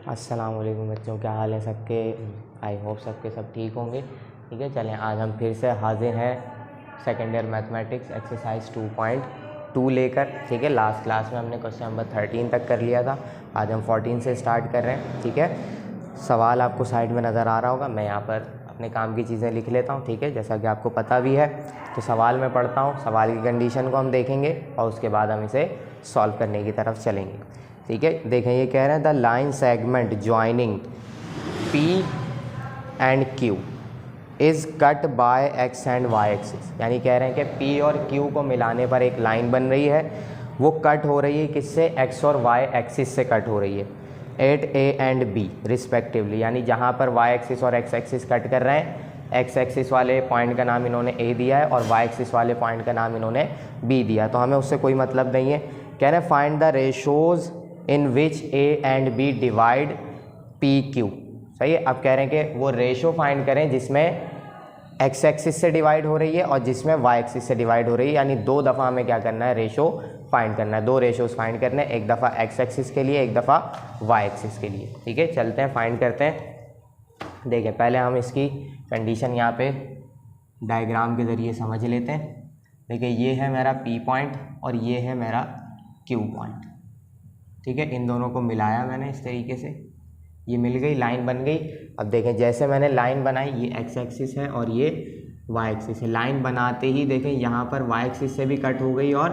अस्सलाम वालेकुम बच्चों, क्या हाल है सबके। आई होप सबके सब ठीक होंगे। ठीक है, चलें आज हम फिर से हाजिर हैं सेकेंड ईयर मैथमेटिक्स एक्सरसाइज 2.2 लेकर। ठीक है, लास्ट क्लास में हमने क्वेश्चन नंबर 13 तक कर लिया था। आज हम 14 से स्टार्ट कर रहे हैं। ठीक है, सवाल आपको साइड में नज़र आ रहा होगा। मैं यहाँ पर अपने काम की चीज़ें लिख लेता हूँ। ठीक है, जैसा कि आपको पता भी है। तो सवाल मैं पढ़ता हूँ, सवाल की कंडीशन को हम देखेंगे और उसके बाद हम इसे सॉल्व करने की तरफ चलेंगे। ठीक है, देखें ये कह रहे हैं the line segment joining P and Q is cut by X and Y axis. यानी कह रहे हैं कि P और Q को मिलाने पर एक लाइन बन रही है, वो कट हो रही है किससे, X और Y एक्सिस से कट हो रही है at A and B respectively. यानी जहाँ पर Y एक्सिस और X एक्सिस कट कर रहे हैं, X एक्सिस वाले पॉइंट का नाम इन्होंने A दिया है और Y एक्सिस वाले पॉइंट का नाम इन्होंने B दिया, तो हमें उससे कोई मतलब नहीं है। कह रहे हैं find the ratios in which A and B divide PQ। सही है, अब कह रहे हैं कि वो रेशो फाइंड करें जिसमें X एक्सिस से डिवाइड हो रही है और जिसमें Y एक्सिस से डिवाइड हो रही है। यानी दो दफ़ा हमें क्या करना है, रेशो फाइंड करना है। दो रेशोज़ फाइंड करने हैं, एक दफ़ा X एक्सिस के लिए, एक दफ़ा Y एक्सिस के लिए। ठीक है, चलते हैं फाइंड करते हैं। देखें पहले हम इसकी कंडीशन यहाँ पे डायग्राम के ज़रिए समझ लेते हैं। देखिए ये है मेरा P पॉइंट और ये है मेरा Q पॉइंट। ठीक है, इन दोनों को मिलाया मैंने इस तरीके से, ये मिल गई, लाइन बन गई। अब देखें जैसे मैंने लाइन बनाई, ये X एक्सिस है और ये Y एक्सिस है। लाइन बनाते ही देखें यहाँ पर Y एक्सिस से भी कट हो गई और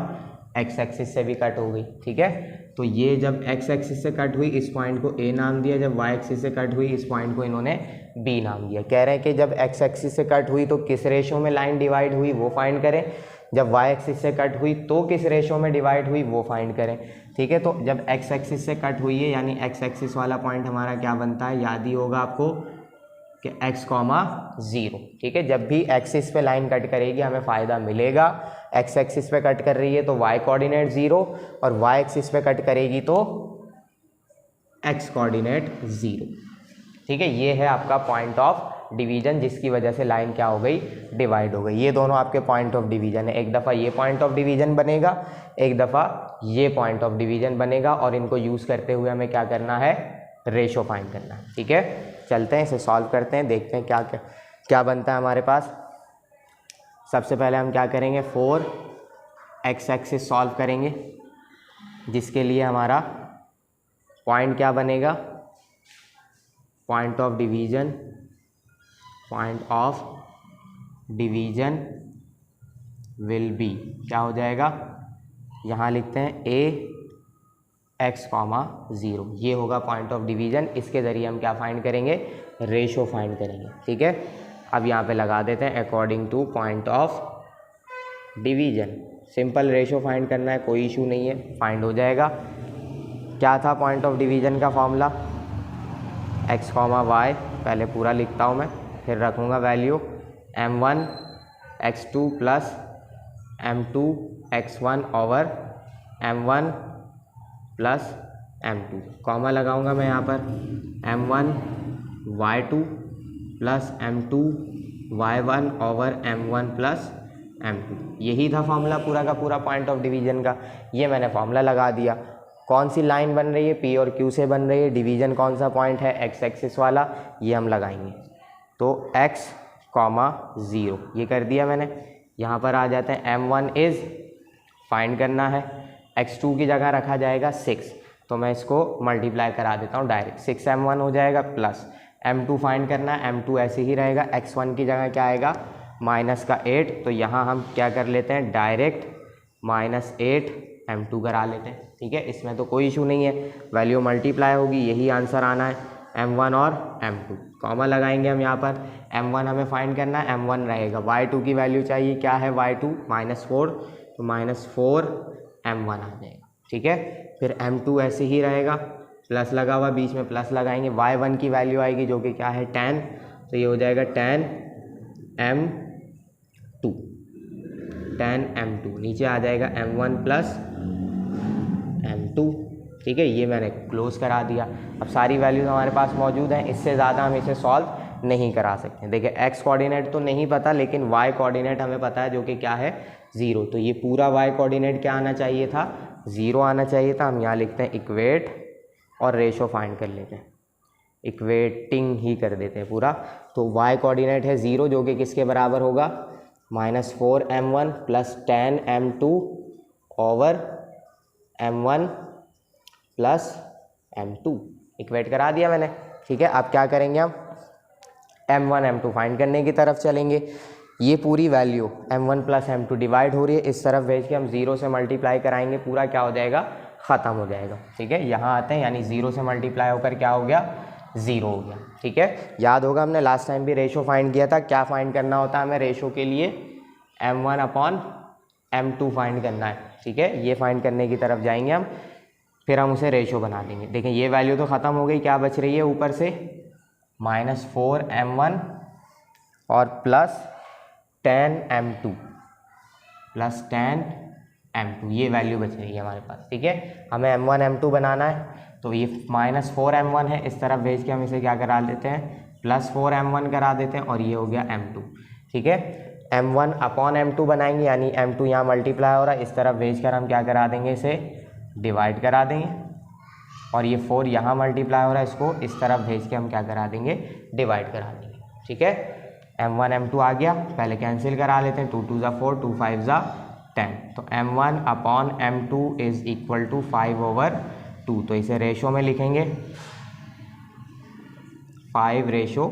X एक्सिस से भी कट हो गई। ठीक है, तो ये जब X एक्सिस से कट हुई इस पॉइंट को A नाम दिया, जब Y एक्सिस से कट हुई इस पॉइंट को इन्होंने B नाम दिया। कह रहे हैं कि जब X एक्सिस से कट हुई तो किस रेशो में लाइन डिवाइड हुई वो फाइंड करें, जब Y एक्सिस से कट हुई तो किस रेशो में डिवाइड हुई वो फाइंड करें। ठीक है, तो जब X एक्सिस से कट हुई है यानी X एक्सिस वाला पॉइंट हमारा क्या बनता है, याद ही होगा आपको कि X, 0। ठीक है, जब भी एक्सिस पे लाइन कट करेगी हमें फ़ायदा मिलेगा। X एक्सिस पे कट कर रही है तो Y कोऑर्डिनेट 0 और Y एक्सिस पे कट करेगी तो X कोऑर्डिनेट 0। ठीक है, ये है आपका पॉइंट ऑफ डिवीजन जिसकी वजह से लाइन क्या हो गई, डिवाइड हो गई। ये दोनों आपके पॉइंट ऑफ डिवीजन है। एक दफ़ा ये पॉइंट ऑफ डिवीजन बनेगा, एक दफ़ा ये पॉइंट ऑफ डिवीजन बनेगा और इनको यूज़ करते हुए हमें क्या करना है, रेशो फाइंड करना है। ठीक है, चलते हैं इसे सॉल्व करते हैं, देखते हैं क्या क्या क्या बनता है हमारे पास। सबसे पहले हम क्या करेंगे, 4x एक्सिस सॉल्व करेंगे, जिसके लिए हमारा पॉइंट क्या बनेगा, point of division will be क्या हो जाएगा, यहाँ लिखते हैं X, 0। ये होगा पॉइंट ऑफ डिवीजन। इसके ज़रिए हम क्या फाइंड करेंगे, रेशो फाइंड करेंगे। ठीक है, अब यहाँ पे लगा देते हैं according two point of division. Simple ratio find करना है, कोई इशू नहीं है, फाइंड हो जाएगा। क्या था पॉइंट ऑफ डिवीजन का फॉर्मूला, X, Y, पहले पूरा लिखता हूँ मैं, फिर रखूँगा value M1 X2 plus M2 X1 over M1 plus M2, comma लगाऊंगा मैं यहाँ पर M1 Y2 plus M2 Y1 over M1 plus M2। यही था फॉर्मूला पूरा का पूरा पॉइंट ऑफ डिवीजन का। ये मैंने फॉर्मूला लगा दिया। कौन सी लाइन बन रही है, P और Q से बन रही है, डिवीजन कौन सा पॉइंट है, X एक्सिस वाला, ये हम लगाएंगे। तो X, 0 ये कर दिया मैंने। यहाँ पर आ जाते हैं M1 इज़ फाइंड करना है, X2 की जगह रखा जाएगा 6, तो मैं इसको मल्टीप्लाई करा देता हूँ डायरेक्ट, 6M1 हो जाएगा प्लस M2 फाइंड करना है, M2 ऐसे ही रहेगा, X1 की जगह क्या आएगा, -8, तो यहाँ हम क्या कर लेते हैं, डायरेक्ट -8 M2 करा लेते हैं। ठीक है, इसमें तो कोई इशू नहीं है, वैल्यू मल्टीप्लाई होगी, यही आंसर आना है, M1 और M2। कॉमा लगाएंगे हम यहाँ पर, M1 हमें फाइंड करना है, M1 रहेगा, Y2 की वैल्यू चाहिए, क्या है Y2, -4, तो -4 M1 आ जाएगा। ठीक है, फिर M2 ऐसे ही रहेगा, प्लस लगा हुआ, बीच में प्लस लगाएंगे, Y1 की वैल्यू आएगी जो कि क्या है 10, तो ये हो जाएगा 10M2, नीचे आ जाएगा M1 प्लस M2। ठीक है, ये मैंने क्लोज करा दिया। अब सारी वैल्यूज हमारे पास मौजूद हैं, इससे ज़्यादा हम इसे सॉल्व नहीं करा सकते। देखिए X कोऑर्डिनेट तो नहीं पता, लेकिन Y कोऑर्डिनेट हमें पता है जो कि क्या है 0, तो ये पूरा Y कोऑर्डिनेट क्या आना चाहिए था, 0 आना चाहिए था। हम यहाँ लिखते हैं इक्वेट और रेशो फाइंड कर लेते हैं। इक्वेटिंग ही कर देते हैं पूरा। तो y कोऑर्डिनेट है 0 जो कि किसके बराबर होगा, -4m1 plus 10m2 over m1 plus m2। Equate करा दिया मैंने, ठीक है। अब क्या करेंगे हम, m1 m2 फाइंड करने की तरफ चलेंगे। ये पूरी value m1 plus m2 divide हो रही है, इस तरफ भेज के हम 0 से मल्टीप्लाई कराएंगे, पूरा क्या हो जाएगा, ख़त्म हो जाएगा, ठीक है। यहाँ आते हैं, यानी 0 से मल्टीप्लाई होकर क्या हो गया, 0 हो गया, ठीक है। याद होगा हमने लास्ट टाइम भी रेशो फाइंड किया था, क्या फाइंड करना होता है हमें रेशो के लिए, m1 अपॉन m2 फाइंड करना है, ठीक है। ये फाइंड करने की तरफ जाएंगे हम, फिर हम उसे रेशो बना देंगे। देखें ये वैल्यू तो ख़त्म हो गई, क्या बच रही है ऊपर से, -4m1 और प्लस 10m2 प्लस 10m2, ये वैल्यू बच रही है हमारे पास, ठीक है। हमें m1 m2 बनाना है, तो ये -4m1 है, इस तरफ भेज के हम इसे क्या करा देते हैं, +4m1 करा देते हैं, और ये हो गया m2, ठीक है। m1 अपॉन m2 बनाएंगे, यानी m2 यहाँ मल्टीप्लाई हो रहा है, इस तरफ भेज कर हम क्या करा देंगे, इसे डिवाइड करा देंगे, और ये 4 यहाँ मल्टीप्लाई हो रहा है, इसको इस तरफ भेज के हम क्या करा देंगे, डिवाइड करा देंगे, ठीक है। m1 m2 आ गया, पहले कैंसिल करा लेते हैं, 2 2 ज़ा 4, 2 5 ज़ा 10, तो m1 upon m2 is equal to 5/2, तो इसे रेशो में लिखेंगे 5:2,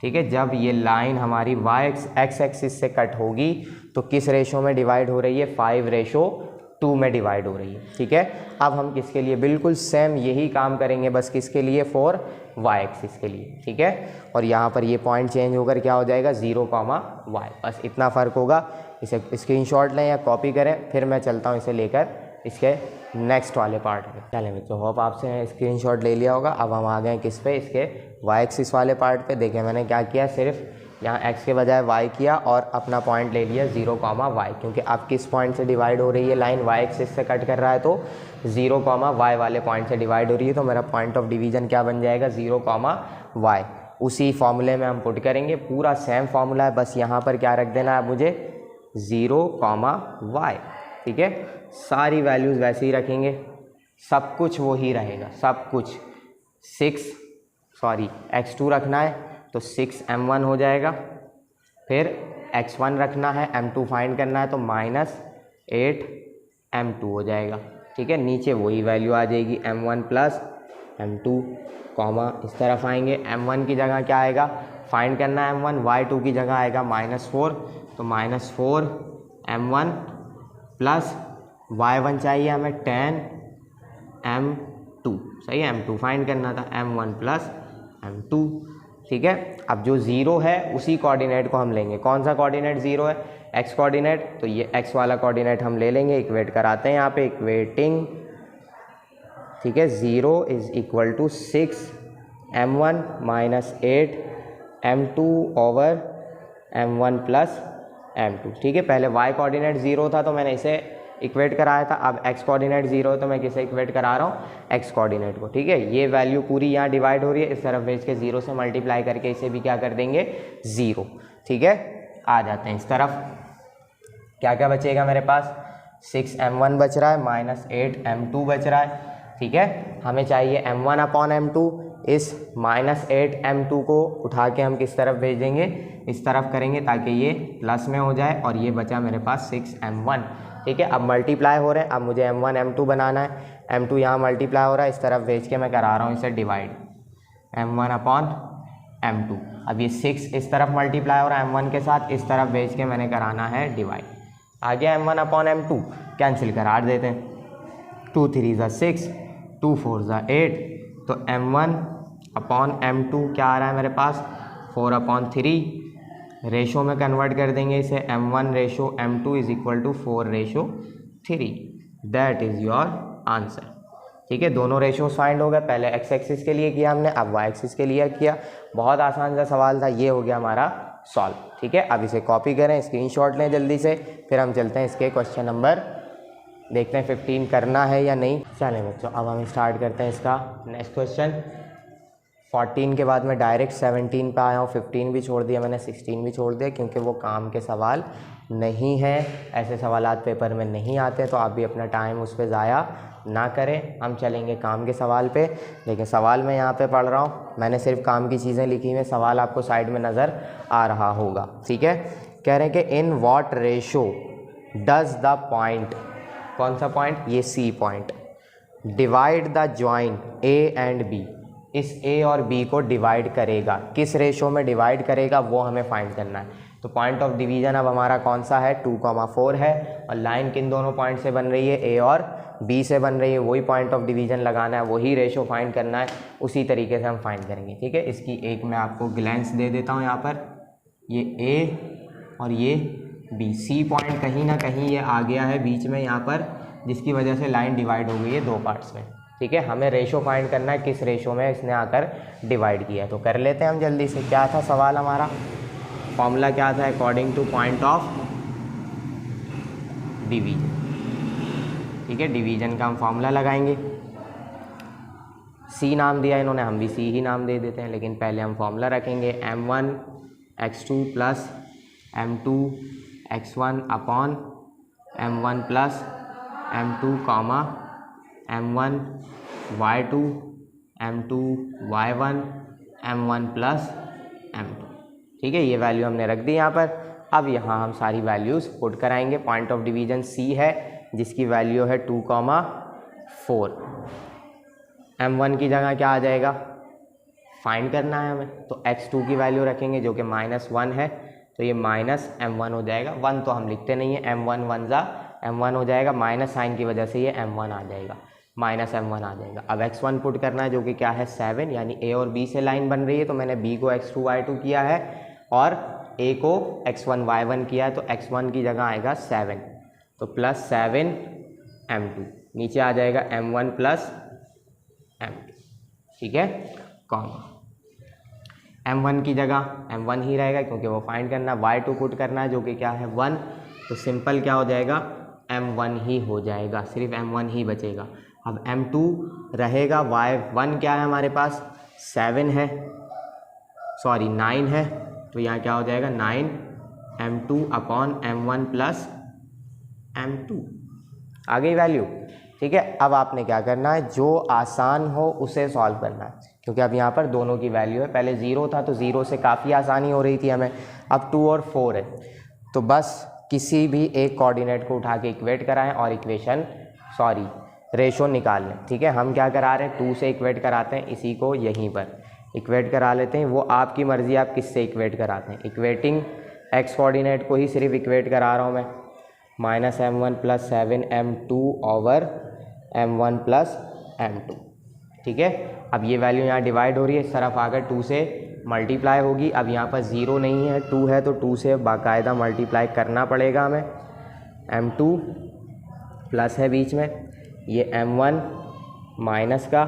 ठीक है। जब ये लाइन हमारी x एक्सिस से कट होगी तो किस रेशो में डिवाइड हो रही है, 5:2 में डिवाइड हो रही है, ठीक है। अब हम किसके लिए, बिल्कुल सेम यही काम करेंगे, बस किसके लिए, फॉर y एक्सिस के लिए, ठीक है। और यहाँ पर ये पॉइंट चेंज होकर क्या हो जाएगा, 0, y, बस इतना फ़र्क होगा। इसे स्क्रीनशॉट लें या कॉपी करें, फिर मैं चलता हूँ इसे लेकर इसके नेक्स्ट वाले पार्ट में। चलें बच्चों, होप आपसे स्क्रीनशॉट ले लिया होगा। अब हम आ गए किस पे, इसके y एक्सिस वाले पार्ट पे। देखिए मैंने क्या किया, सिर्फ यहाँ x के बजाय y किया और अपना पॉइंट ले लिया 0, y, क्योंकि अब किस पॉइंट से डिवाइड हो रही है लाइन, y एक्सिस से कट कर रहा है, तो 0, y वाले पॉइंट से डिवाइड हो रही है, तो मेरा पॉइंट ऑफ डिवीज़न क्या बन जाएगा, 0, y। उसी फॉर्मूले में हम पुट करेंगे, पूरा सेम फार्मूला है, बस यहाँ पर क्या रख देना है मुझे, 0, y, ठीक है। सारी वैल्यूज़ वैसे ही रखेंगे, सब कुछ वो ही रहेगा, सब कुछ। x2 रखना है तो 6m1 हो जाएगा, फिर x1 रखना है, m2 फाइंड करना है, तो -8m2 हो जाएगा, ठीक है। नीचे वही वैल्यू आ जाएगी, m1 प्लस m2, इस तरफ आएंगे, m1 की जगह क्या आएगा, फाइंड करना है m1, y2 की जगह आएगा -4, तो -4m1 प्लस y1 चाहिए हमें 10m2, सही है, m2 फाइंड करना था, m1 प्लस m2, ठीक है। अब जो 0 है उसी कोऑर्डिनेट को हम लेंगे, कौन सा कोऑर्डिनेट 0 है, x कोऑर्डिनेट, तो ये x वाला कोऑर्डिनेट हम ले लेंगे, इक्वेट कराते हैं यहाँ पे, इक्वेटिंग, ठीक है। 0 is equal to 6m1 minus 8m2 over m1 plus m2, ठीक है। पहले y कोऑर्डिनेट 0 था तो मैंने इसे इक्वेट कराया था, अब x कोऑर्डिनेट 0 है तो मैं किसे इक्वेट करा रहा हूँ, x कोऑर्डिनेट को, ठीक है। ये वैल्यू पूरी यहाँ डिवाइड हो रही है, इस तरफ भेज के 0 से मल्टीप्लाई करके इसे भी क्या कर देंगे, 0, ठीक है। आ जाते हैं इस तरफ, क्या क्या बचेगा मेरे पास, 6m1 बच रहा है, -8m2 बच रहा है, ठीक है। हमें चाहिए m1 अपॉन m2, इस -8m2 को उठा के हम किस तरफ भेज देंगे, इस तरफ करेंगे ताकि ये प्लस में हो जाए, और ये बचा मेरे पास 6m1, ठीक है। अब मल्टीप्लाई हो रहे हैं, अब मुझे m1 m2 बनाना है, m2 यहाँ मल्टीप्लाई हो रहा है, इस तरफ भेज के मैं करा रहा हूँ इसे डिवाइड, m1 अपॉन m2। अब ये 6 इस तरफ मल्टीप्लाई हो रहा है m1 के साथ, इस तरफ भेज के मैंने कराना है डिवाइड, आ गया m1 अपॉन m2, कैंसिल करा देते हैं, 2 3 ज़ा 6, 2 4 ज़ा 8, तो m1 अपॉन m2 क्या आ रहा है मेरे पास, 4/3, रेशो में कन्वर्ट कर देंगे इसे, m1 ratio m2 is equal to 4:3, that is your answer, ठीक है। दोनों रेशोज फाइंड हो गए, पहले x एक्सिस के लिए किया हमने, अब y एक्सिस के लिए किया, बहुत आसान सा सवाल था, ये हो गया हमारा सॉल्व, ठीक है। अब इसे कॉपी करें, स्क्रीनशॉट लें जल्दी से, फिर हम चलते हैं इसके क्वेश्चन नंबर, देखते हैं 15 करना है या नहीं। चलें बच्चों, अब हम स्टार्ट करते हैं इसका नेक्स्ट क्वेश्चन। 14 के बाद मैं डायरेक्ट 17 पे आया हूँ, 15 भी छोड़ दिया मैंने, 16 भी छोड़ दिया, क्योंकि वो काम के सवाल नहीं है, ऐसे सवालात पेपर में नहीं आते, तो आप भी अपना टाइम उस पर ज़ाया ना करें। हम चलेंगे काम के सवाल पे। लेकिन सवाल मैं यहाँ पे पढ़ रहा हूँ, मैंने सिर्फ काम की चीज़ें लिखी हुई हैं, सवाल आपको साइड में नज़र आ रहा होगा, ठीक है। कह रहे हैं कि in what ratio does the point, कौन सा पॉइंट, ये C point, divide the joint A and B, इस ए और बी को डिवाइड करेगा, किस रेशो में डिवाइड करेगा वो हमें फाइंड करना है। तो पॉइंट ऑफ डिवीज़न अब हमारा कौन सा है, 2,4 है, और लाइन किन दोनों पॉइंट से बन रही है, ए और बी से बन रही है, वही पॉइंट ऑफ डिवीज़न लगाना है, वही रेशो फाइंड करना है, उसी तरीके से हम फाइंड करेंगे, ठीक है। इसकी एक मैं आपको ग्लैंस दे देता हूँ यहाँ पर, ये ए और ये बी, सी पॉइंट कहीं ना कहीं ये आ गया है बीच में यहाँ पर, जिसकी वजह से लाइन डिवाइड हो गई है दो पार्ट्स में, ठीक है। हमें रेशो फाइंड करना है किस रेशो में इसने आकर डिवाइड किया है। तो कर लेते हैं हम जल्दी से। क्या था सवाल हमारा, फॉर्मूला क्या था, according two point of division, ठीक है। डिवीजन का हम फॉर्मूला लगाएंगे, सी नाम दिया इन्होंने, हम भी सी ही नाम दे देते हैं, लेकिन पहले हम फॉर्मूला रखेंगे m1 x2 plus m2 x1 upon m1 plus m2 comma m1 y2 m2 y1 m1 plus m2, ठीक है। ये वैल्यू हमने रख दी यहाँ पर। अब यहाँ हम सारी वैल्यूज़ पुट कराएंगे। पॉइंट ऑफ डिवीजन सी है, जिसकी वैल्यू है 2,4, m1 की जगह क्या आ जाएगा, फाइंड करना है हमें, तो x2 की वैल्यू रखेंगे जो कि -1 है, तो ये -m1 हो जाएगा। 1 तो हम लिखते नहीं है, m1 1 जा m1 हो जाएगा, माइनस साइन की वजह से ये m1 आ जाएगा, -m1 आ जाएगा। अब x1 पुट करना है जो कि क्या है 7, यानी a और b से लाइन बन रही है, तो मैंने b को x2 y2 किया है और a को x1 y1 किया है, तो x1 की जगह आएगा 7, तो प्लस 7 m2, नीचे आ जाएगा m1 प्लस m2, ठीक है, कॉमा m1 की जगह m1 ही रहेगा क्योंकि वो फाइंड करना, y2 पुट करना है जो कि क्या है 1, तो सिंपल क्या हो जाएगा m1 ही हो जाएगा, सिर्फ m1 ही बचेगा। अब m2 रहेगा, y1 क्या है हमारे पास 7 है, सॉरी 9 है, तो यहाँ क्या हो जाएगा 9 m2 upon m1 plus m2, आ गई वैल्यू, ठीक है। अब आपने क्या करना है, जो आसान हो उसे सॉल्व करना है, क्योंकि अब यहाँ पर दोनों की वैल्यू है, पहले 0 था तो 0 से काफ़ी आसानी हो रही थी हमें, अब 2 और 4 है, तो बस किसी भी एक कोऑर्डिनेट को उठा के इक्वेट कराएं और इक्वेशन रेशो निकाल लें, ठीक है। हम क्या करा रहे हैं, 2 से इक्वेट कराते हैं, इसी को यहीं पर इक्वेट करा लेते हैं, वो आपकी मर्ज़ी, आप किससे इक्वेट कराते हैं। इक्वेटिंग एक्स कोऑर्डिनेट को ही सिर्फ इक्वेट करा रहा हूँ मैं, -m1 plus 7m2 over m1 plus m2, ठीक है। अब ये वैल्यू यहाँ डिवाइड हो रही है, इस तरफ आकर 2 से मल्टीप्लाई होगी। अब यहाँ पर 0 नहीं है, 2 है, तो 2 से बाकायदा मल्टीप्लाई करना पड़ेगा हमें, m2 प्लस है बीच में, ये m1 माइनस का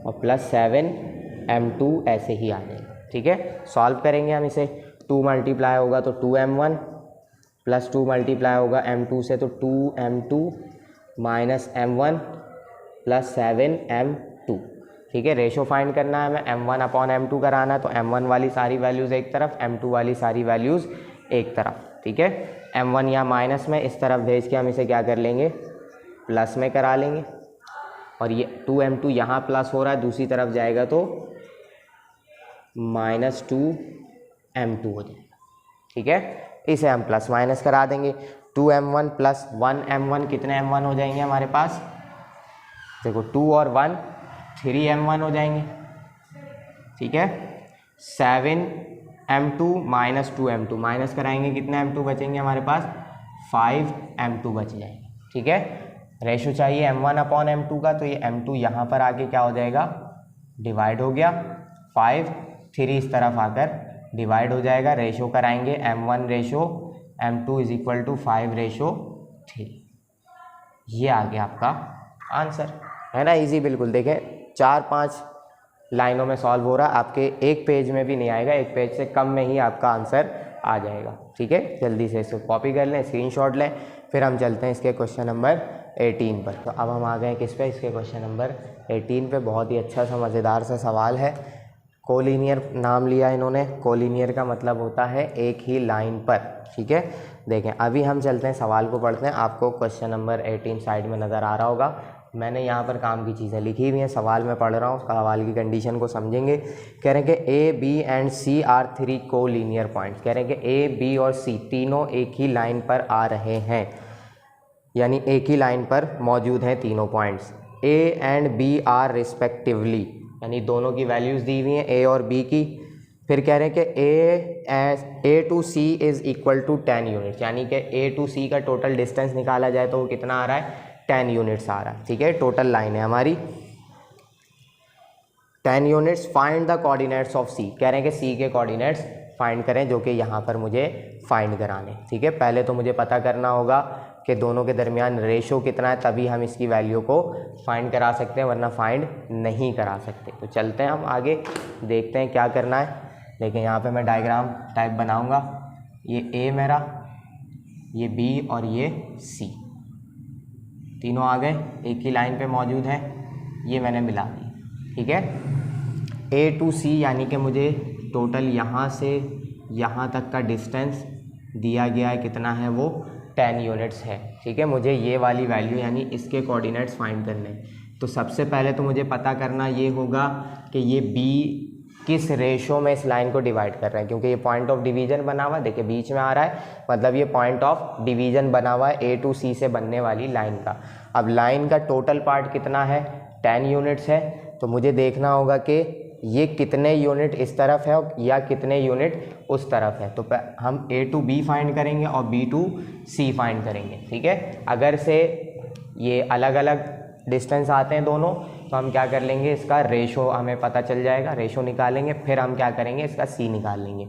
और प्लस 7m2 ऐसे ही आ जाएगा, ठीक है। सॉल्व करेंगे हम इसे, 2 मल्टीप्लाई होगा तो 2m1 प्लस 2 मल्टीप्लाई होगा m2 से, तो 2m2 minus m1 plus 7m2, ठीक है। रेशो फाइंड करना है हमें, m1 अपॉन m2 कराना है, तो m1 वाली सारी वैल्यूज़ एक तरफ, m2 वाली सारी वैल्यूज़ एक तरफ, ठीक है। m1 या माइनस में इस तरफ भेज के हम इसे क्या कर लेंगे, प्लस में करा लेंगे, और ये 2m2 यहाँ प्लस हो रहा है, दूसरी तरफ जाएगा तो -2m2 हो जाएगा, ठीक है। इसे हम प्लस माइनस करा देंगे, 2m1 प्लस 1m1, कितने m1 हो जाएंगे हमारे पास, देखो 2 और 1 3m1 हो जाएंगे, ठीक है। 7m2 माइनस 2m2 माइनस कराएंगे, कितने m2 बचेंगे हमारे पास, 5m2 बच जाएंगे, ठीक है। रेशो चाहिए m1 अपॉन m2 का, तो ये m2 यहाँ पर आके क्या हो जाएगा, डिवाइड हो गया, 5 3 इस तरफ आकर डिवाइड हो जाएगा। रेशो कराएंगे m1 ratio m2 is equal to 5 ratio 3, ये आ गया आपका आंसर, है ना, इजी बिल्कुल। देखें 4-5 लाइनों में सॉल्व हो रहा है, आपके एक पेज में भी नहीं आएगा, एक पेज से कम में ही आपका आंसर आ जाएगा, ठीक है। जल्दी से इसको कॉपी कर लें, स्क्रीनशॉट लें, फिर हम चलते हैं इसके क्वेश्चन नंबर 18 पर। तो अब हम आ गए किस पे, इसके क्वेश्चन नंबर 18 पे। बहुत ही अच्छा सा मज़ेदार सा सवाल है, कोलिनियर नाम लिया इन्होंने, कोलिनियर का मतलब होता है एक ही लाइन पर, ठीक है। देखें अभी हम चलते हैं सवाल को पढ़ते हैं। आपको क्वेश्चन नंबर 18 साइड में नज़र आ रहा होगा, मैंने यहाँ पर काम की चीज़ें लिखी हुई हैं, सवाल में पढ़ रहा हूँ, सवाल की कंडीशन को समझेंगे। कह रहे हैं कि A B and C are 3 collinear points. कह रहे हैं कि ए बी और सी तीनों एक ही लाइन पर आ रहे हैं, यानी एक ही लाइन पर मौजूद हैं तीनों points. A and B are respectively, यानी दोनों की वैल्यूज़ दी हुई हैं ए और बी की। फिर कह रहे हैं कि A to C is equal to 10 units, यानी कि ए टू सी का टोटल डिस्टेंस निकाला जाए तो वो कितना आ रहा है, 10 यूनिट्स आ रहा है, ठीक है। टोटल लाइन है हमारी 10 units. Find the coordinates of C, कह रहे हैं कि सी के कोऑर्डिनेट्स फाइंड करें, जो कि यहाँ पर मुझे फाइंड कराने, ठीक है। पहले तो मुझे पता करना होगा कि दोनों के दरमियान रेशो कितना है, तभी हम इसकी वैल्यू को फाइंड करा सकते हैं, वरना फाइंड नहीं करा सकते। तो चलते हैं हम आगे, देखते हैं क्या करना है। लेकिन यहाँ पे मैं डायग्राम टाइप बनाऊँगा, ये ए मेरा, ये बी और ये सी, तीनों आ गए, एक ही लाइन पे मौजूद है, ये मैंने मिला दी, ठीक है। ए टू सी यानी कि मुझे टोटल यहाँ से यहाँ तक का डिस्टेंस दिया गया है, कितना है वो 10 यूनिट्स है, ठीक है। मुझे ये वाली वैल्यू यानी इसके कोऑर्डिनेट्स फाइंड करने हैं। तो सबसे पहले तो मुझे पता करना ये होगा कि ये बी किस रेशो में इस लाइन को डिवाइड कर रहे हैं, क्योंकि ये पॉइंट ऑफ डिवीजन बना हुआ है, देखिए बीच में आ रहा है, मतलब ये पॉइंट ऑफ डिवीजन बना हुआ है ए टू सी से बनने वाली लाइन का। अब लाइन का टोटल पार्ट कितना है, 10 यूनिट्स है, तो मुझे देखना होगा कि ये कितने यूनिट इस तरफ है या कितने यूनिट उस तरफ है। तो हम ए टू बी फाइंड करेंगे और बी टू सी फाइंड करेंगे, ठीक है। अगर से ये अलग अलग डिस्टेंस आते हैं दोनों, तो हम क्या कर लेंगे, इसका रेशो हमें पता चल जाएगा, रेशो निकालेंगे, फिर हम क्या करेंगे, इसका सी निकाल लेंगे।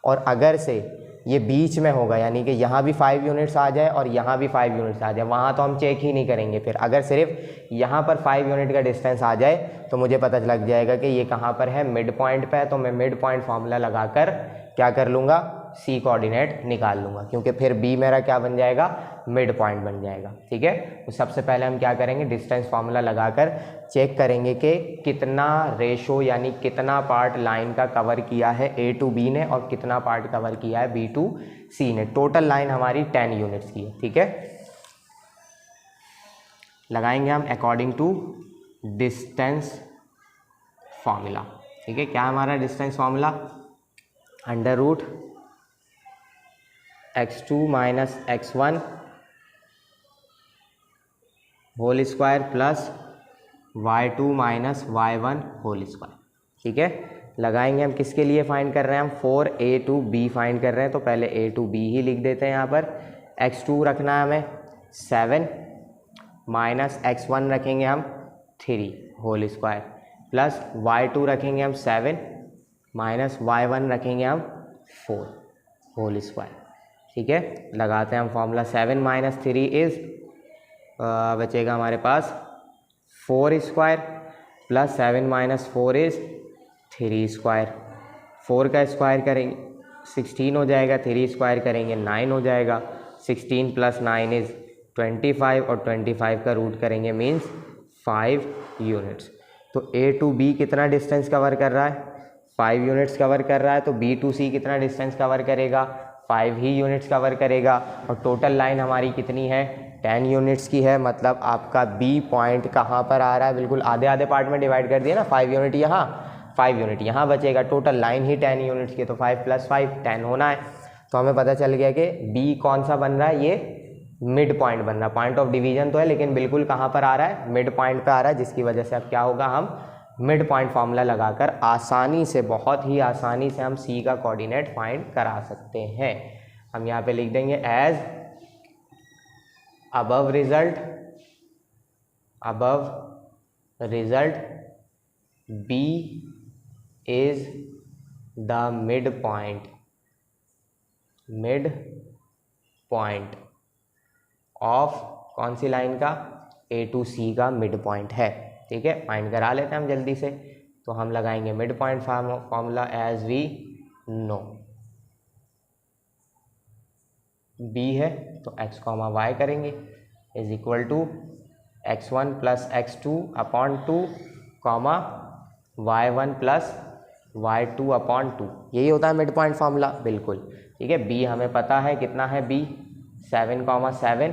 और अगर से ये बीच में होगा, यानी कि यहाँ भी 5 यूनिट्स आ जाए और यहाँ भी 5 यूनिट्स आ जाए, वहाँ तो हम चेक ही नहीं करेंगे। फिर अगर सिर्फ यहाँ पर 5 यूनिट का डिस्टेंस आ जाए तो मुझे पता लग जाएगा कि ये कहाँ पर है, मिड पॉइंट पे है। तो मैं मिड पॉइंट फार्मूला लगाकर क्या कर लूँगा, सी कोऑर्डिनेट निकाल लूँगा, क्योंकि फिर बी मेरा क्या बन जाएगा, मिड पॉइंट बन जाएगा, ठीक है। तो सबसे पहले हम क्या करेंगे, डिस्टेंस फार्मूला लगाकर चेक करेंगे कि कितना रेशो यानी कितना पार्ट लाइन का कवर किया है ए टू बी ने और कितना पार्ट कवर किया है बी टू सी ने। टोटल लाइन हमारी 10 यूनिट्स की है, ठीक है। लगाएंगे हम अकॉर्डिंग टू डिस्टेंस फार्मूला, ठीक है। क्या हमारा distance formula, under root x2 minus x1 whole square plus y2 minus y1 whole square, ठीक है। लगाएंगे हम, किसके लिए फाइंड कर रहे हैं हम, 4a टू b फाइंड कर रहे हैं, तो पहले a टू b ही लिख देते हैं यहाँ पर। x2 रखना है हमें 7 माइनस x1 रखेंगे हम 3 होल स्क्वायर प्लस y2 रखेंगे हम 7 माइनस y1 रखेंगे हम 4 होल स्क्वायर, ठीक है। लगाते हैं हम फॉर्मूला, 7 माइनस 3 इज़ बचेगा हमारे पास 4 square plus 7 minus 4 is 3 square. 4 का स्क्वायर करेंगे 16 हो जाएगा, 3 स्क्वायर करेंगे 9 हो जाएगा, 16 प्लस 9 इज़ 25 और 25 का रूट करेंगे मीन्स 5 यूनिट्स। तो ए टू बी कितना डिस्टेंस कवर कर रहा है, 5 यूनिट्स कवर कर रहा है। तो बी टू सी कितना डिस्टेंस कवर करेगा, 5 ही यूनिट्स कवर करेगा। और टोटल लाइन हमारी कितनी है, 10 यूनिट्स की है। मतलब आपका बी पॉइंट कहाँ पर आ रहा है, बिल्कुल आधे आधे पार्ट में डिवाइड कर दिया ना, 5 यूनिट यहाँ 5 यूनिट यहाँ बचेगा। टोटल लाइन ही 10 यूनिट्स की, तो 5 प्लस 5 10 होना है। तो हमें पता चल गया कि बी कौन सा बन रहा है, ये मिड पॉइंट बन रहा है। पॉइंट ऑफ डिवीजन तो है लेकिन बिल्कुल कहाँ पर आ रहा है, मिड पॉइंट पे आ रहा है, जिसकी वजह से अब क्या होगा, हम मिड पॉइंट फार्मूला लगाकर आसानी से, बहुत ही आसानी से हम सी का कोऑर्डिनेट फाइंड करा सकते हैं। हम यहाँ पे लिख देंगे as above result B is the midpoint of कौन सी लाइन का, A टू C का मिड पॉइंट है, ठीक है। फाइंड करा लेते हैं हम जल्दी से। तो हम लगाएंगे mid point formula as we know, B है तो x कॉमा वाई करेंगे is equal to x1 plus x2 upon 2 comma y1 plus y2/2, यही होता है मिड पॉइंट फार्मूला, बिल्कुल। ठीक है, b हमें पता है कितना है, b 7,7।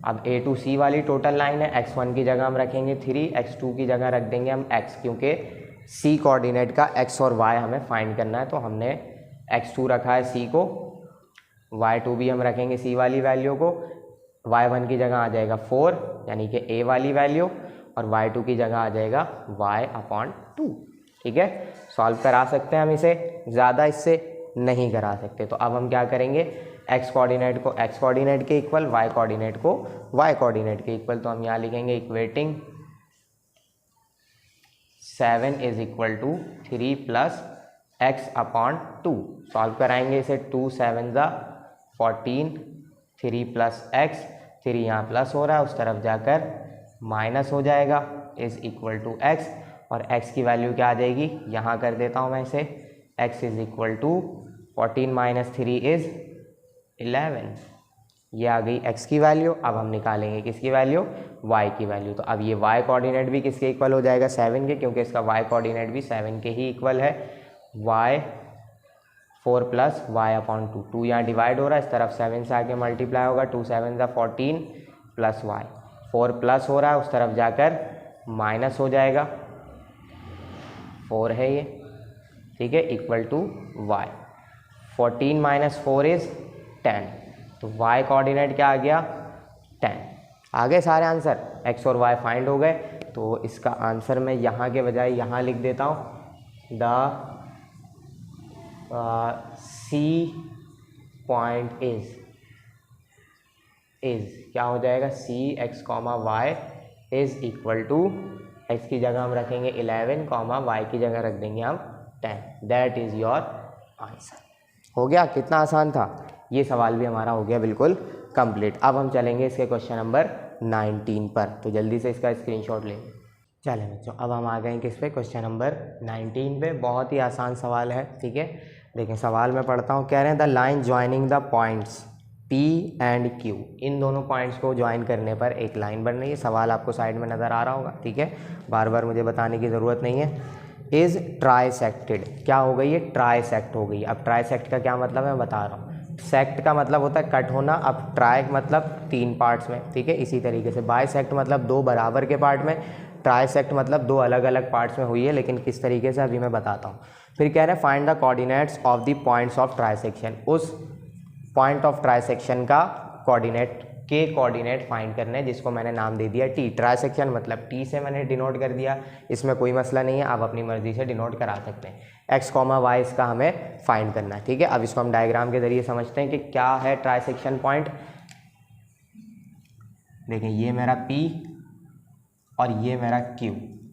अब a to c वाली टोटल लाइन है, x1 की जगह हम रखेंगे 3, x2 की जगह रख देंगे हम x, क्योंकि c कोऑर्डिनेट का x और y हमें फाइंड करना है, तो हमने x2 रखा है c को, y2 भी हम रखेंगे c वाली वैल्यू को, y1 की जगह आ जाएगा 4 यानी कि a वाली वैल्यू, और y2 की जगह आ जाएगा y/2। ठीक है, सॉल्व करा सकते हैं हम इसे, ज़्यादा इससे नहीं करा सकते। तो अब हम क्या करेंगे, x कोऑर्डिनेट को x कोऑर्डिनेट के इक्वल, y कोऑर्डिनेट को y कोऑर्डिनेट के इक्वल, तो हम यहाँ लिखेंगे इक्वेटिंग 7 = 3 + x/2। सॉल्व कराएंगे इसे, 2 7 14, 3 + x, 3 यहाँ प्लस हो रहा है, उस तरफ जाकर माइनस हो जाएगा, = x, और x की वैल्यू क्या आ जाएगी, यहाँ कर देता हूँ मैं इसे, x = 14 - 3 = 11। ये आ गई x की वैल्यू। अब हम निकालेंगे किसकी वैल्यू, y की वैल्यू। तो अब ये y कोऑर्डिनेट भी किसके इक्वल हो जाएगा, 7 के, क्योंकि इसका y कोऑर्डिनेट भी 7 के ही इक्वल है। y 4 + y/2, 2 यहाँ डिवाइड हो रहा है, इस तरफ 7 से आके मल्टीप्लाई होगा, 2 7 14 + y, 4 प्लस हो रहा है, उस तरफ जाकर माइनस हो जाएगा, 4 है ये। ठीक है, = y, 14 - 4 = 10, तो y कोऑर्डिनेट क्या आ गया, 10। आ गए सारे आंसर, x और y फाइंड हो गए। तो इसका आंसर मैं यहाँ के बजाय यहाँ लिख देता हूँ, द C पॉइंट इज क्या हो जाएगा, C x, y = x की जगह हम रखेंगे 11, y की जगह रख देंगे हम 10। That is your answer. हो गया, कितना आसान था। ये सवाल भी हमारा हो गया बिल्कुल कंप्लीट। अब हम चलेंगे इसके क्वेश्चन नंबर 19 पर, तो जल्दी से इसका स्क्रीनशॉट लेंगे। चलें बच्चों, अब हम आ गए किस पे, क्वेश्चन नंबर 19 पे। बहुत ही आसान सवाल है। ठीक है, देखें सवाल मैं पढ़ता हूँ। कह रहे हैं the line joining the points P and Q, इन दोनों पॉइंट्स को ज्वाइन करने पर एक लाइन बन रही है। सवाल आपको साइड में नज़र आ रहा होगा। ठीक है, बार बार मुझे बताने की ज़रूरत नहीं है। इज़ ट्राइसेक्टेड, क्या हो गई है, ट्राइसेक्ट हो गई। अब ट्राइसेक्ट का क्या मतलब है मैं बता रहा हूँ। सेक्ट का मतलब होता है कट होना, अब ट्राई मतलब 3 पार्ट्स में। ठीक है, इसी तरीके से बाइसेक्ट मतलब 2 बराबर के पार्ट में, ट्राइसेक्ट मतलब 2 अलग अलग पार्ट्स में हुई है, लेकिन किस तरीके से अभी मैं बताता हूँ। फिर कह रहे हैं find the coordinates of the points of trisection, उस पॉइंट ऑफ ट्राइसेक्शन का कोऑर्डिनेट के कोऑर्डिनेट फाइंड करने, जिसको मैंने नाम दे दिया टी। ट्राइसेक्शन मतलब टी से मैंने डिनोट कर दिया, इसमें कोई मसला नहीं है, आप अपनी मर्जी से डिनोट करा सकते हैं। x, y इसका हमें फाइंड करना है। ठीक है, अब इसको हम डायग्राम के जरिए समझते हैं कि क्या है ट्राइसेक्शन पॉइंट। देखें, ये मेरा P और ये मेरा Q।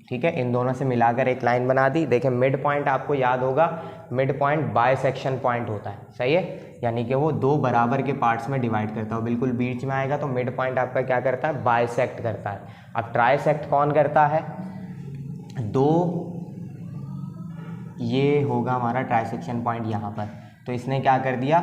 ठीक है, इन दोनों से मिलाकर एक लाइन बना दी। देखें, मिड पॉइंट आपको याद होगा, मिड पॉइंट बाइसेक्शन पॉइंट होता है, सही है, यानी कि वो 2 बराबर के पार्ट्स में डिवाइड करता है, बिल्कुल बीच में आएगा, तो मिड पॉइंट आपका क्या करता है, बाइसेक्ट करता है। अब ट्राइसेक्ट कौन करता है, 2, ये होगा हमारा ट्राइसेक्शन पॉइंट यहाँ पर, तो इसने क्या कर दिया,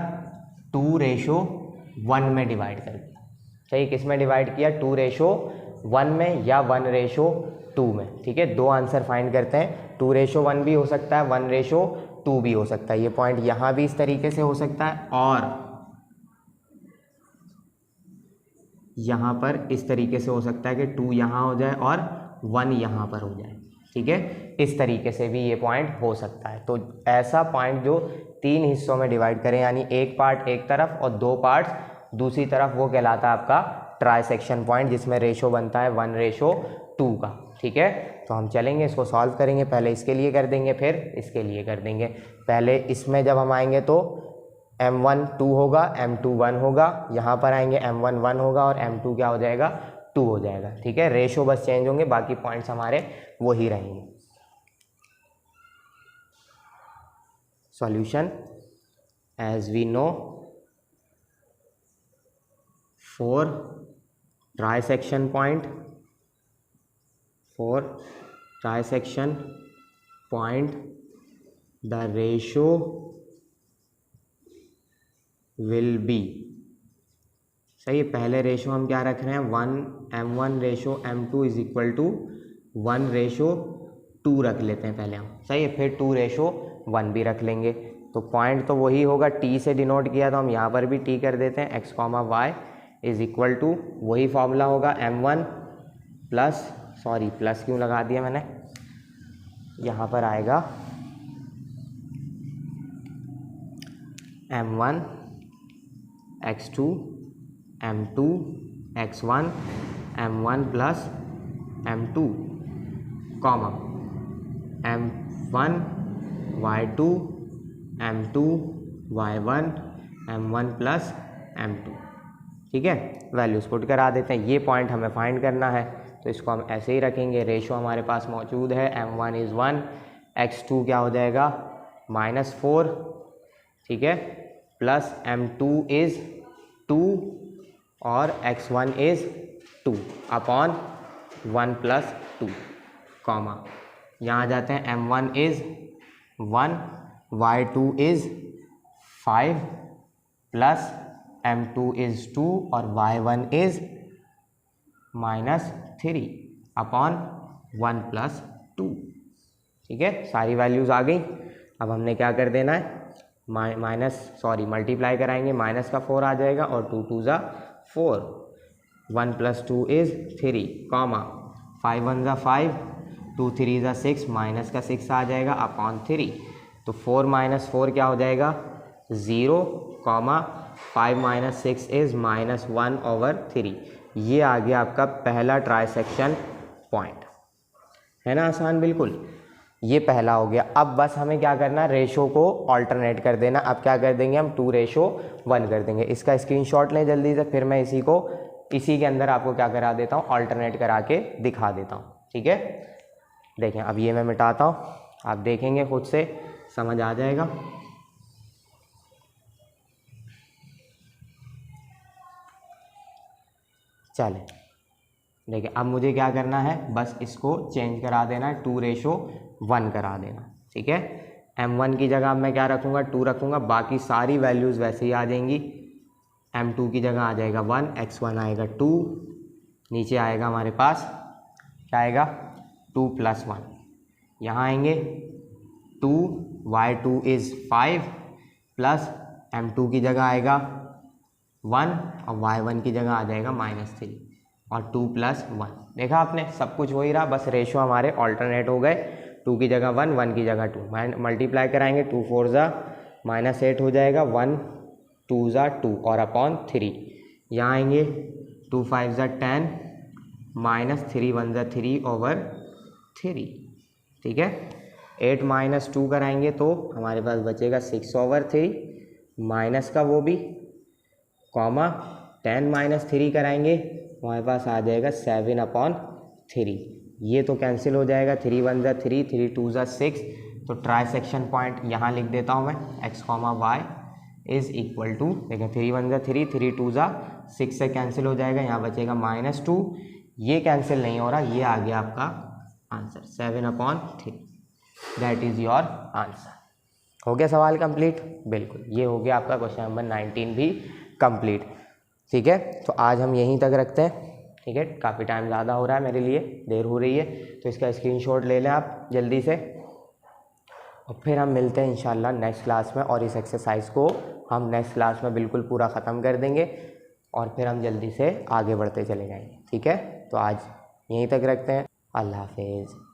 2:1 में डिवाइड कर दिया। सही, किस में डिवाइड किया, 2:1 में या 1:2 में। ठीक है, 2 आंसर फाइंड करते हैं, 2:1 भी हो सकता है, 1:2 भी हो सकता है। ये पॉइंट यहाँ भी इस तरीके से हो सकता है, और यहाँ पर इस तरीके से हो सकता है कि 2 यहाँ हो जाए और 1 यहाँ पर हो जाए। ठीक है, इस तरीके से भी ये पॉइंट हो सकता है। तो ऐसा पॉइंट जो 3 हिस्सों में डिवाइड करें, यानी एक पार्ट एक तरफ और 2 पार्ट्स दूसरी तरफ, वो कहलाता है आपका ट्राइसेक्शन पॉइंट, जिसमें रेशो बनता है 1:2 का। ठीक है, तो हम चलेंगे, इसको सॉल्व करेंगे। पहले इसके लिए कर देंगे, फिर इसके लिए कर देंगे। पहले इसमें जब हम आएंगे तो m1 2 होगा, m2 1 होगा, यहाँ पर आएंगे m1 1 होगा और m2 क्या हो जाएगा, 2 हो जाएगा। ठीक है, रेशो बस चेंज होंगे, बाकी पॉइंट्स हमारे वही रहेंगे। Solution as we know, for trisection point, the ratio will be, सही है, पहले रेशो हम क्या रख रहे हैं, 1 m1 रेशो m2 = 1:2 2 रख लेते हैं पहले हम, सही है, फिर 2:1 भी रख लेंगे। तो पॉइंट तो वही होगा, टी से डिनोट किया तो हम यहाँ पर भी टी कर देते हैं, x, y is equal to वही फॉर्मूला होगा m1 प्लस, सॉरी प्लस क्यों लगा दिया मैंने, यहाँ पर आएगा m1 x2 m2 x1 m1 plus m2 comma m1 y2 m2 y1 m1 plus m2, ठीक है। वैल्यूज पुट करा देते हैं, ये पॉइंट हमें फाइंड करना है तो इसको हम ऐसे ही रखेंगे। रेशो हमारे पास मौजूद है, m1 इज़ 1, x2 क्या हो जाएगा -4, ठीक है, प्लस m2 इज़ 2 और x1 is 2 upon 1 plus 2 comma, यहाँ जाते हैं m1 is 1, y2 is 5 plus m2 is 2 और y1 इज़ -3 अपॉन 1 प्लस 2, ठीक है। सारी वैल्यूज़ आ गई। अब हमने क्या कर देना है, मल्टीप्लाई कराएंगे, माइनस का 4 आ जाएगा और 2 2 ज़ा 4, 1 प्लस 2 इज़ 3 कॉमा 5 1 ज़ा 5, 2 3 ज़ा 6, माइनस का 6 आ जाएगा अपॉन 3, तो 4 माइनस 4 क्या हो जाएगा 0 कॉमा 5 माइनस 6 इज़ -1/3। ये आ गया आपका पहला ट्राइसेक्शन पॉइंट, है ना, आसान बिल्कुल। ये पहला हो गया। अब बस हमें क्या करना है, रेशो को ऑल्टरनेट कर देना। अब क्या कर देंगे हम, 2:1 कर देंगे। इसका स्क्रीनशॉट लें जल्दी से, फिर मैं इसी के अंदर आपको क्या करा देता हूँ, ऑल्टरनेट करा के दिखा देता हूँ, ठीक है। देखें, अब ये मैं मिटाता हूँ, आप देखेंगे खुद से समझ आ जाएगा। चलें, देखिए अब मुझे क्या करना है, बस इसको चेंज करा देना है, 2:1 करा देना, ठीक है। m1 की जगह अब मैं क्या रखूँगा, 2 रखूँगा, बाकी सारी वैल्यूज़ वैसे ही आ जाएंगी। m2 की जगह आ जाएगा 1, x1 आएगा 2, नीचे आएगा हमारे पास क्या आएगा 2 + 1, यहाँ आएंगे 2, y2 इज़ 5 प्लस m2 की जगह आएगा 1 और y1 की जगह आ जाएगा -3 और 2 + 1। देखा आपने, सब कुछ हो ही रहा, बस रेशो हमारे ऑल्टरनेट हो गए, 2 की जगह 1, 1 की जगह 2, मल्टीप्लाई कराएंगे, 2 4 ज़ा -8 हो जाएगा, 1 2 ज़ा 2 और अपॉन 3, यहाँ आएंगे 2 5 ज़ा 10, -3 1 ज़ा 3/3, ठीक है। 8 - 2 कराएंगे तो हमारे पास बचेगा 6/3, माइनस का वो भी कॉमा 10 - 3 कराएंगे, हमारे पास आ जाएगा 7/3। ये तो कैंसिल हो जाएगा, 3 1 ज़ा 3, 3 2 ज़ा 6, तो ट्राइसेक्शन पॉइंट यहाँ लिख देता हूँ मैं, x, y is equal to, देखिए 3 1 ज़ा 3, 3 2 ज़ा 6 से कैंसिल हो जाएगा, यहाँ बचेगा -2, ये कैंसिल नहीं हो रहा, ये आ गया आपका answer 7/3। That is your answer. हो गया सवाल कंप्लीट, बिल्कुल, ये हो गया आपका क्वेश्चन नंबर 19 भी कंप्लीट, ठीक है। तो आज हम यहीं तक रखते हैं, ठीक है, काफ़ी टाइम ज़्यादा हो रहा है मेरे लिए, देर हो रही है, तो इसका स्क्रीनशॉट ले लें आप जल्दी से, और फिर हम मिलते हैं इंशाल्लाह नेक्स्ट क्लास में, और इस एक्सरसाइज को हम नेक्स्ट क्लास में बिल्कुल पूरा ख़त्म कर देंगे और फिर हम जल्दी से आगे बढ़ते चले जाएंगे, ठीक है। तो आज यहीं तक रखते हैं, अल्लाह हाफिज़।